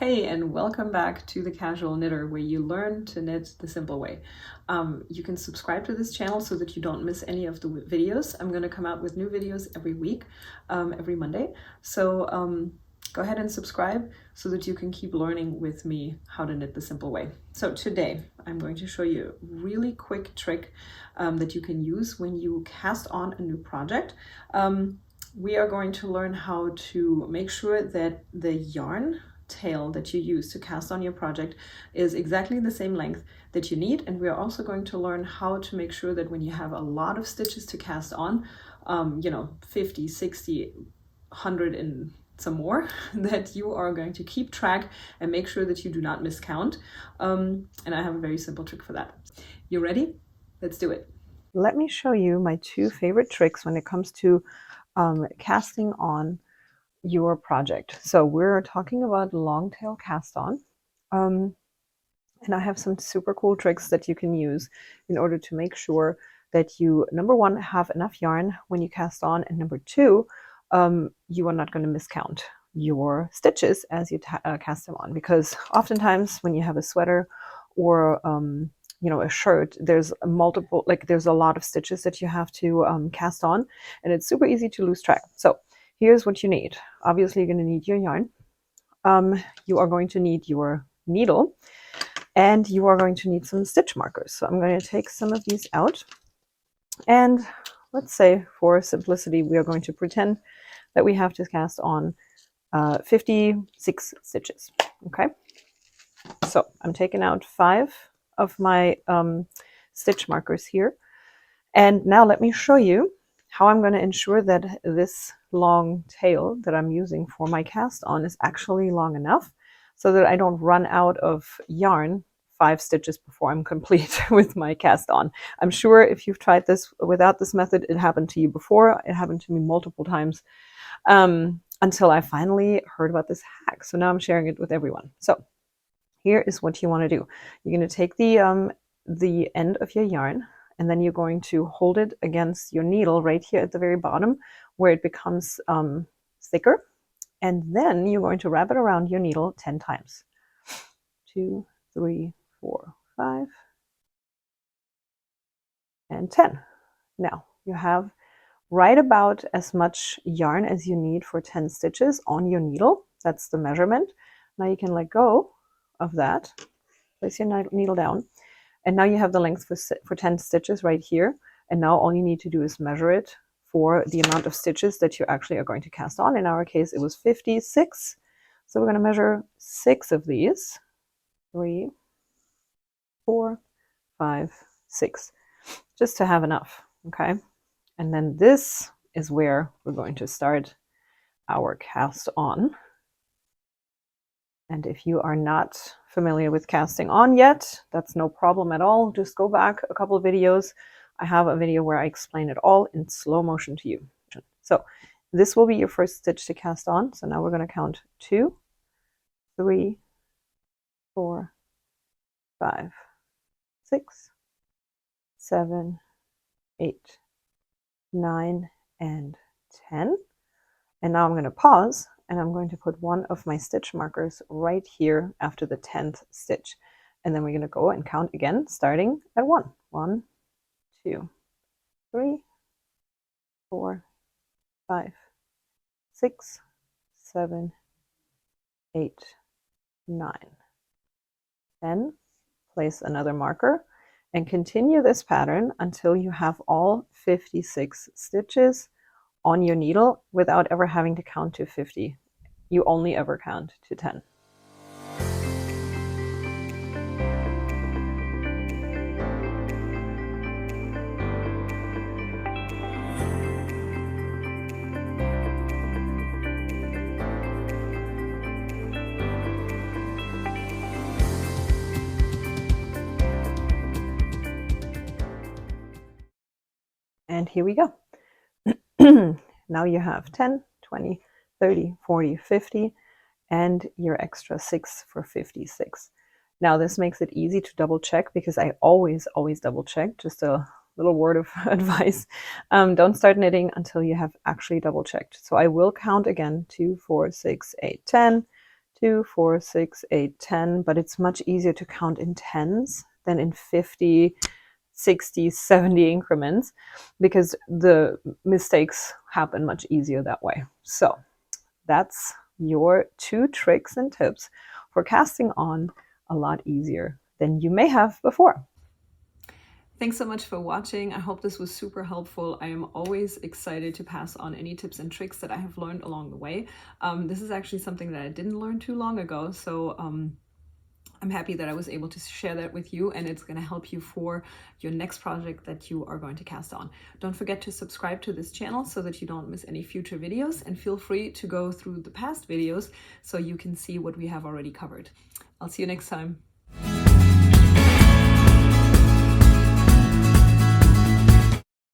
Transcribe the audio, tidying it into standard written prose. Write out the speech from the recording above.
Hey, and welcome back to The Casual Knitter, where you learn to knit the simple way. You can subscribe to this channel so that you don't miss any of the videos. I'm going to come out with new videos every week, every Monday. So go ahead and subscribe so that you can keep learning with me how to knit the simple way. So today I'm going to show you a really quick trick that you can use when you cast on a new project. We are going to learn how to make sure that the yarn tail that you use to cast on your project is exactly the same length that you need. And we're also going to learn how to make sure that when you have a lot of stitches to cast on, 50, 60, 100 and some more, that you are going to keep track and make sure that you do not miscount. And I have a very simple trick for that. You ready? Let's do it. Let me show you my two favorite tricks when it comes to casting on your project. So we're talking about long tail cast on. And I have some super cool tricks that you can use in order to make sure that you, number one, have enough yarn when you cast on, and number two, you are not going to miscount your stitches as you cast them on. Because oftentimes when you have a sweater or a shirt, there's there's a lot of stitches that you have to cast on, and it's super easy to lose track. So here's what you need. Obviously, you're going to need your yarn. You are going to need your needle, and you are going to need some stitch markers. So I'm going to take some of these out, and let's say for simplicity, we are going to pretend that we have to cast on 56 stitches. Okay, so I'm taking out 5 of my stitch markers here, and now let me show you how I'm going to ensure that this long tail that I'm using for my cast on is actually long enough so that I don't run out of yarn 5 stitches before I'm complete with my cast on. I'm sure if you've tried this without this method, it happened to you before. It happened to me multiple times until I finally heard about this hack. So now I'm sharing it with everyone. So here is what you want to do. You're going to take the end of your yarn, and then you're going to hold it against your needle right here at the very bottom where it becomes thicker. And then you're going to wrap it around your needle 10 times. 2, 3, 4, 5, and 10. Now you have right about as much yarn as you need for 10 stitches on your needle. That's the measurement. Now you can let go of that. Place your needle down. And now you have the length for 10 stitches right here. And now all you need to do is measure it for the amount of stitches that you actually are going to cast on. In our case, it was 56. So we're going to measure 6 of these. 3, 4, 5, 6. Just to have enough, okay? And then this is where we're going to start our cast on. And if you are not familiar with casting on yet, that's no problem at all. Just go back a couple of videos. I have a video where I explain it all in slow motion to you. So this will be your first stitch to cast on. So now we're going to count 2, 3, 4, 5, 6, 7, 8, 9, and 10. And now I'm going to pause, and I'm going to put one of my stitch markers right here after the 10th stitch. And then we're going to go and count again, starting at 1. 1, 2, 3, 4, 5, 6, 7, 8, 9. Then place another marker and continue this pattern until you have all 56 stitches on your needle without ever having to count to 50. You only ever count to 10. And here we go. Now you have 10, 20, 30, 40, 50, and your extra 6 for 56. Now this makes it easy to double check because I always double check. Just a little word of advice. Don't start knitting until you have actually double checked. So I will count again: 2, 4, 6, 8, 10, 2, 4, 6, 8, 10, but it's much easier to count in tens than in 50, 60, 70 increments, because the mistakes happen much easier that way. So that's your 2 tricks and tips for casting on a lot easier than you may have before. Thanks so much for watching. I hope this was super helpful. I am always excited to pass on any tips and tricks that I have learned along the way. This is actually something that I didn't learn too long ago, so I'm happy that I was able to share that with you, and it's going to help you for your next project that you are going to cast on. Don't forget to subscribe to this channel so that you don't miss any future videos, and feel free to go through the past videos so you can see what we have already covered. I'll see you next time.